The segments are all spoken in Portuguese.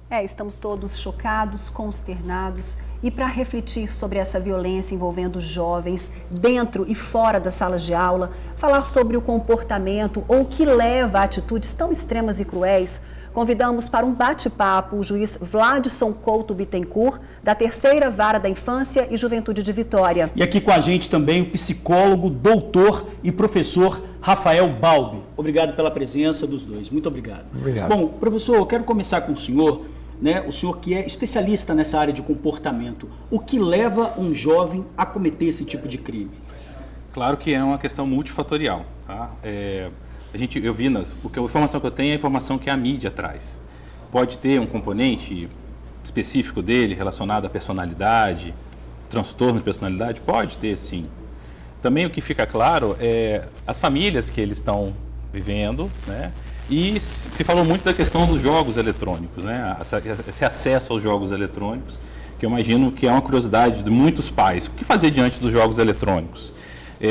Estamos todos chocados, consternados e para refletir sobre essa violência envolvendo jovens dentro e fora das salas de aula, falar sobre o comportamento ou o que leva a atitudes tão extremas e cruéis, convidamos para um bate-papo o juiz Vladson Couto Bittencourt, da Terceira Vara da Infância e Juventude de Vitória. E aqui com a gente também o psicólogo, doutor e professor Rafael Balbi. Obrigado pela presença dos dois. Muito obrigado. Obrigado. Bom, professor, eu quero começar com o senhor, o senhor que é especialista nessa área de comportamento. O que leva um jovem a cometer esse tipo de crime? Claro que é uma questão multifatorial, tá? Eu vi, a informação que eu tenho é a informação que a mídia traz. Pode ter um componente específico dele relacionado à personalidade, transtorno de personalidade? Pode ter, sim. Também o que fica claro é as famílias que eles estão vivendo, né? E se falou muito da questão dos jogos eletrônicos, né? Esse acesso aos jogos eletrônicos, que eu imagino que é uma curiosidade de muitos pais. O que fazer diante dos jogos eletrônicos?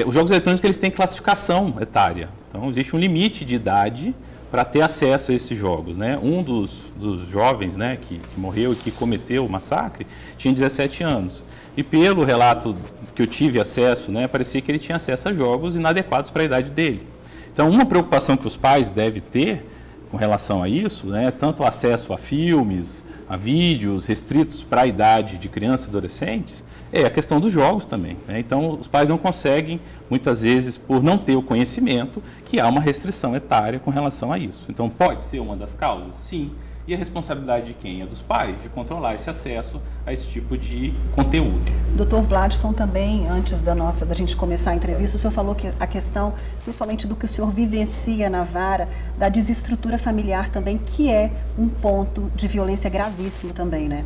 Os jogos eletrônicos eles têm classificação etária, então existe um limite de idade para ter acesso a esses jogos, né? Um dos jovens, né, que morreu e que cometeu o massacre tinha 17 anos. E pelo relato que eu tive acesso, né, parecia que ele tinha acesso a jogos inadequados para a idade dele. Então, uma preocupação que os pais devem ter com relação a isso, né, tanto o acesso a filmes, a vídeos restritos para a idade de crianças e adolescentes, é a questão dos jogos também, né? Então, os pais não conseguem, muitas vezes, por não ter o conhecimento, que há uma restrição etária com relação a isso. Então, pode ser uma das causas? Sim. E a responsabilidade de quem? É dos pais, de controlar esse acesso a esse tipo de conteúdo. Doutor Vladson, também, antes da gente começar a entrevista, o senhor falou que a questão, principalmente do que o senhor vivencia na vara, da desestrutura familiar também, que é um ponto de violência gravíssimo também, né?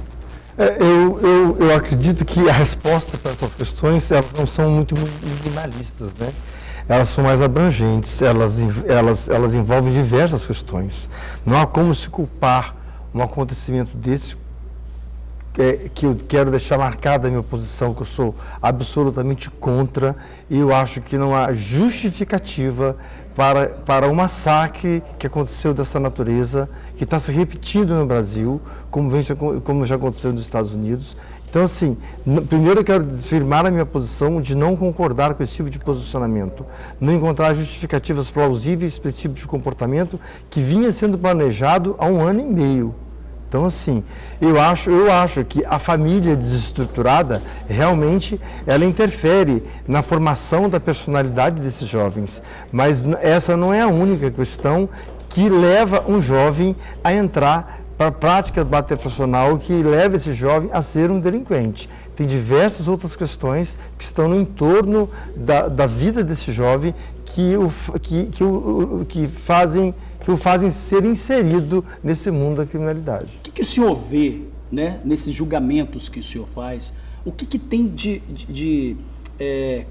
Eu acredito que a resposta para essas questões, elas não são muito minimalistas, né? Elas são mais abrangentes, elas envolvem diversas questões. Não há como se culpar um acontecimento desse, que eu quero deixar marcada a minha posição, que eu sou absolutamente contra, e eu acho que não há justificativa para um massacre que aconteceu dessa natureza, que está se repetindo no Brasil, como já aconteceu nos Estados Unidos. Então, assim, primeiro eu quero afirmar a minha posição de não concordar com esse tipo de posicionamento, não encontrar justificativas plausíveis para esse tipo de comportamento que vinha sendo planejado há 1 ano e meio. Então, assim, eu acho que a família desestruturada, realmente, ela interfere na formação da personalidade desses jovens, mas essa não é a única questão que leva um jovem a entrar para a prática do bater profissional, que leva esse jovem a ser um delinquente. Tem diversas outras questões que estão no entorno da vida desse jovem que o fazem ser inserido nesse mundo da criminalidade. O que o senhor vê, né, nesses julgamentos que o senhor faz? O que tem de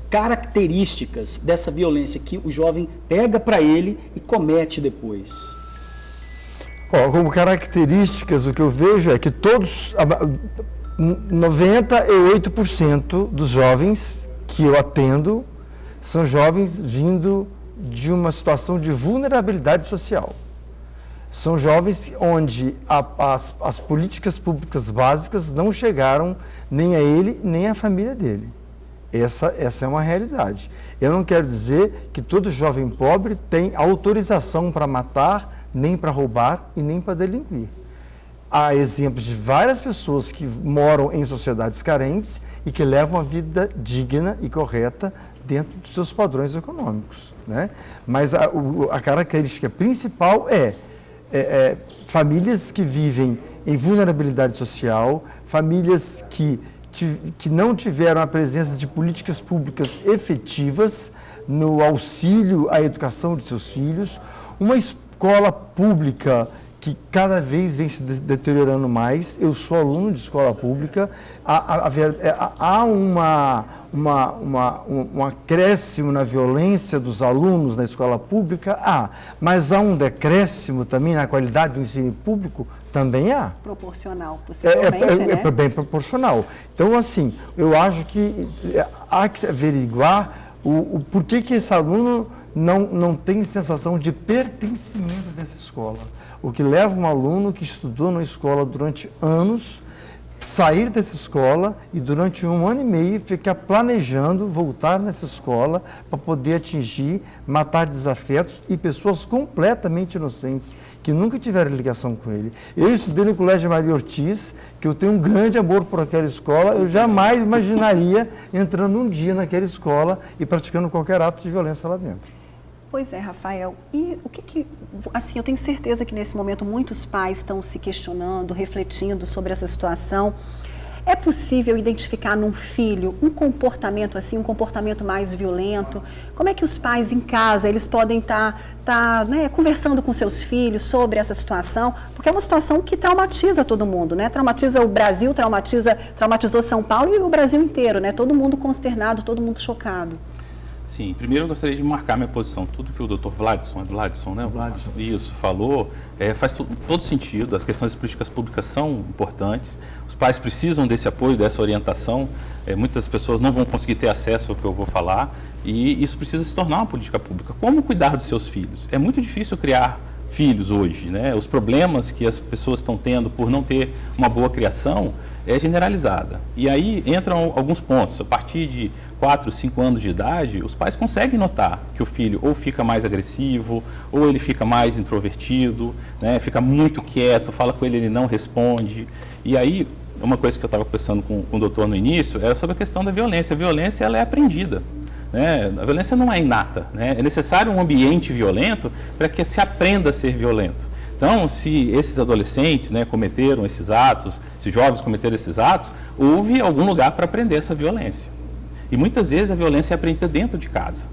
características dessa violência que o jovem pega para ele e comete depois? Como características, o que eu vejo é que 98% dos jovens que eu atendo são jovens vindo de uma situação de vulnerabilidade social. São jovens onde as políticas públicas básicas não chegaram nem a ele, nem à família dele. Essa é uma realidade. Eu não quero dizer que todo jovem pobre tem autorização para matar, nem para roubar e nem para delinquir. Há exemplos de várias pessoas que moram em sociedades carentes e que levam a vida digna e correta dentro dos seus padrões econômicos, né? Mas a característica principal é famílias que vivem em vulnerabilidade social, famílias que não tiveram a presença de políticas públicas efetivas no auxílio à educação de seus filhos, uma escola pública que cada vez vem se deteriorando mais. Eu sou aluno de escola pública, há um acréscimo na violência dos alunos na escola pública, mas há um decréscimo também na qualidade do ensino público, também há. Proporcional, possivelmente, né? É bem proporcional. Então, assim, eu acho que há que averiguar Por que esse aluno não tem sensação de pertencimento dessa escola? O que leva um aluno que estudou na escola durante anos, sair dessa escola e durante 1 ano e meio ficar planejando voltar nessa escola para poder atingir, matar desafetos e pessoas completamente inocentes que nunca tiveram ligação com ele. Eu estudei no Colégio Maria Ortiz, que eu tenho um grande amor por aquela escola, eu jamais imaginaria entrando um dia naquela escola e praticando qualquer ato de violência lá dentro. Pois é, Rafael. E o que, assim, eu tenho certeza que nesse momento muitos pais estão se questionando, refletindo sobre essa situação. É possível identificar num filho um comportamento assim, um comportamento mais violento? Como é que os pais em casa, eles podem estar né, conversando com seus filhos sobre essa situação? Porque é uma situação que traumatiza todo mundo, né? Traumatiza o Brasil, traumatizou São Paulo e o Brasil inteiro, né? Todo mundo consternado, todo mundo chocado. Sim, primeiro eu gostaria de marcar minha posição. Tudo que o Dr. Vladson, né? Vladson. Isso, falou, faz todo sentido. As questões de políticas públicas são importantes. Os pais precisam desse apoio, dessa orientação. Muitas pessoas não vão conseguir ter acesso ao que eu vou falar e isso precisa se tornar uma política pública. Como cuidar dos seus filhos? É muito difícil criar filhos hoje, né? Os problemas que as pessoas estão tendo por não ter uma boa criação é generalizada. E aí entram alguns pontos. A partir de 4, 5 anos de idade, os pais conseguem notar que o filho ou fica mais agressivo, ou ele fica mais introvertido, né? Fica muito quieto, fala com ele não responde. E aí, uma coisa que eu estava conversando com o doutor no início era sobre a questão da violência. A violência ela é aprendida. Né? A violência não é inata, né? É necessário um ambiente violento para que se aprenda a ser violento. Então, se esses adolescentes, né, cometeram esses atos, esses jovens cometeram esses atos, houve algum lugar para aprender essa violência. E muitas vezes a violência é aprendida dentro de casa.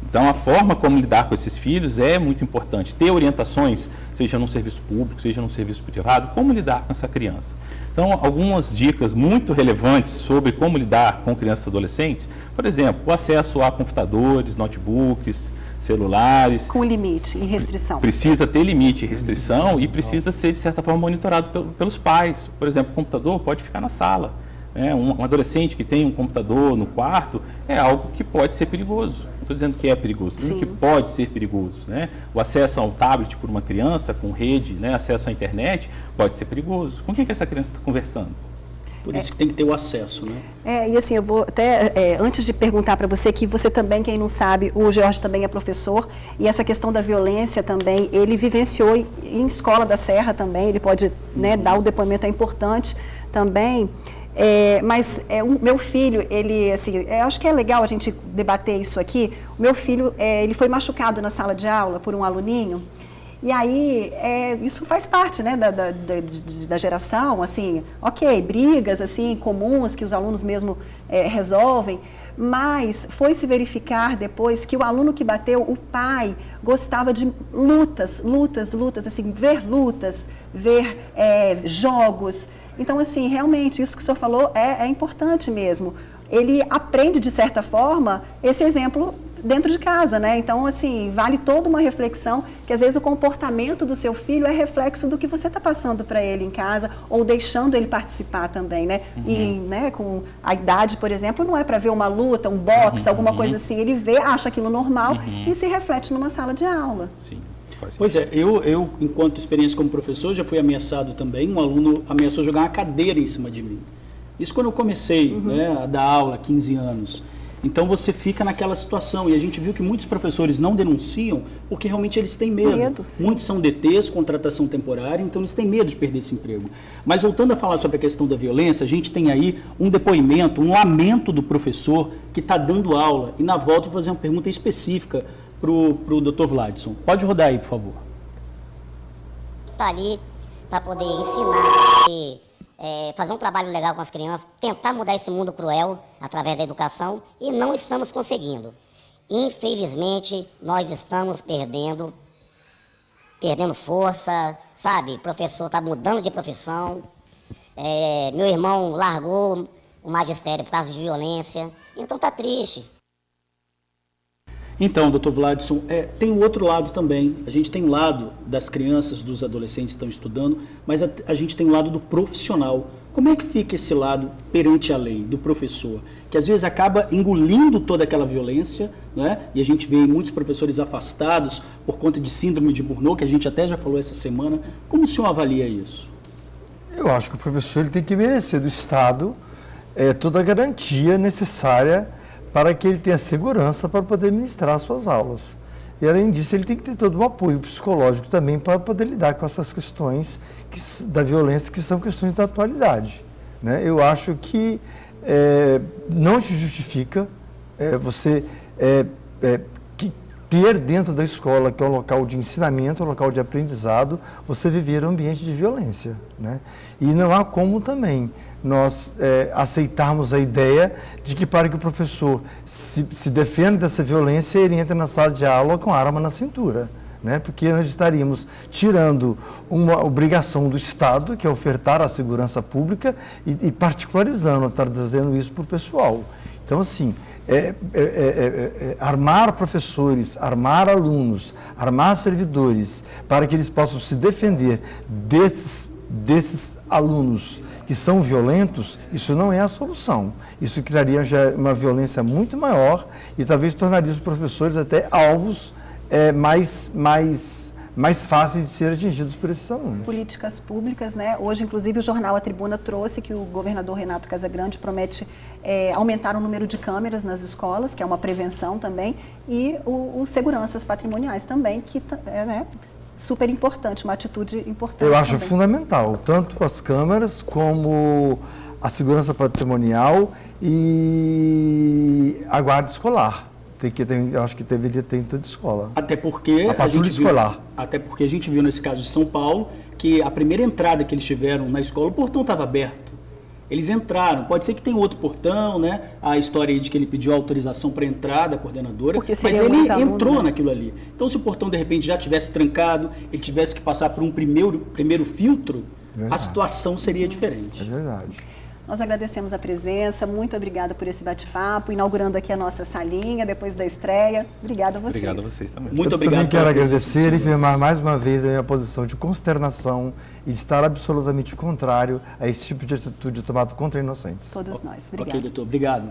Então, a forma como lidar com esses filhos é muito importante. Ter orientações, seja num serviço público, seja num serviço privado, como lidar com essa criança. Então, algumas dicas muito relevantes sobre como lidar com crianças e adolescentes, por exemplo, o acesso a computadores, notebooks, celulares. Com limite e restrição. Precisa ter limite e restrição e precisa ser, de certa forma, monitorado pelos pais. Por exemplo, o computador pode ficar na sala. Um adolescente que tem um computador no quarto é algo que pode ser perigoso. Não estou dizendo que é perigoso, estou dizendo que pode ser perigoso. Né? O acesso ao tablet por uma criança com rede, né, acesso à internet, pode ser perigoso. Com quem que essa criança está conversando? Por isso que tem que ter o acesso, né? E assim, eu vou até, antes de perguntar para você, que você também, quem não sabe, o Jorge também é professor, e essa questão da violência também, ele vivenciou em Escola da Serra também, ele pode, né, dar o depoimento, é importante também. Mas o meu filho, ele, assim, eu acho que é legal a gente debater isso aqui. O meu filho, ele foi machucado na sala de aula por um aluninho. E aí, isso faz parte, né, da geração, assim, ok, brigas, assim, comuns que os alunos mesmo resolvem, mas foi se verificar depois que o aluno que bateu, o pai, gostava de lutas, assim, ver lutas, ver jogos. Então, assim, realmente, isso que o senhor falou é importante mesmo. Ele aprende, de certa forma, esse exemplo dentro de casa, né? Então, assim, vale toda uma reflexão, que às vezes o comportamento do seu filho é reflexo do que você está passando para ele em casa, ou deixando ele participar também, né? E, né, com a idade, por exemplo, não é para ver uma luta, um boxe, alguma coisa assim. Ele vê, acha aquilo normal e se reflete numa sala de aula. Sim. Pois é, eu, enquanto experiência como professor, já fui ameaçado também. Um aluno ameaçou jogar uma cadeira em cima de mim. Isso quando eu comecei, né, a dar aula há 15 anos. Então você fica naquela situação, e a gente viu que muitos professores não denunciam porque realmente eles têm medo. Muitos são DTs, contratação temporária, então eles têm medo de perder esse emprego. Mas voltando a falar sobre a questão da violência, a gente tem aí um depoimento, um lamento do professor que está dando aula. E na volta eu vou fazer uma pergunta específica para o Dr. Vladson. Pode rodar aí, por favor. Está ali para poder ensinar e fazer um trabalho legal com as crianças, tentar mudar esse mundo cruel através da educação, e não estamos conseguindo. Infelizmente, nós estamos perdendo força, sabe? O professor está mudando de profissão. Meu irmão largou o magistério por causa de violência, então está triste. Então, doutor Vladson, tem o outro lado também. A gente tem um lado das crianças, dos adolescentes que estão estudando, mas a gente tem um lado do profissional. Como é que fica esse lado perante a lei, do professor? Que às vezes acaba engolindo toda aquela violência, né? E a gente vê muitos professores afastados por conta de síndrome de Burnout, que a gente até já falou essa semana. Como o senhor avalia isso? Eu acho que o professor ele tem que merecer do Estado toda a garantia necessária para que ele tenha segurança para poder ministrar as suas aulas. E, além disso, ele tem que ter todo o apoio psicológico também para poder lidar com essas questões da violência, que são questões da atualidade, né? Eu acho que não se justifica você ter dentro da escola, que é um local de ensinamento, um local de aprendizado, você viver um ambiente de violência, né? E não há como também nós aceitarmos a ideia de que para que o professor se defenda dessa violência, ele entra na sala de aula com a arma na cintura, né? Porque nós estaríamos tirando uma obrigação do Estado, que é ofertar a segurança pública, e particularizando, trazendo isso para o pessoal. Então, assim, armar professores, armar alunos, armar servidores, para que eles possam se defender desses alunos que são violentos, isso não é a solução. Isso criaria já uma violência muito maior e talvez tornaria os professores até alvos mais fáceis de ser atingidos por esses alunos. Políticas públicas, né? Hoje, inclusive, o jornal A Tribuna trouxe que o governador Renato Casagrande promete aumentar o número de câmeras nas escolas, que é uma prevenção também, e os seguranças patrimoniais também, que né, super importante, uma atitude importante. Eu acho também. fundamental, tanto as câmeras como a segurança patrimonial e a guarda escolar. Eu acho que deveria ter em toda escola. Até porque a patrulha escolar. Até porque a gente viu nesse caso de São Paulo que a primeira entrada que eles tiveram na escola, o portão estava aberto. Eles entraram, pode ser que tenha outro portão, né? A história aí de que ele pediu autorização para entrar da coordenadora, mas ele entrou naquilo ali. Então, se o portão de repente já tivesse trancado, ele tivesse que passar por um primeiro filtro, a situação seria diferente. É verdade. Nós agradecemos a presença, muito obrigada por esse bate-papo, inaugurando aqui a nossa salinha depois da estreia. Obrigada a vocês. Obrigado a vocês também. Muito Eu obrigado. também quero agradecer e firmar mais uma vez a minha posição de consternação e de estar absolutamente contrário a esse tipo de atitude tomada contra inocentes. Todos nós. Obrigada. Ok, doutor. Obrigado.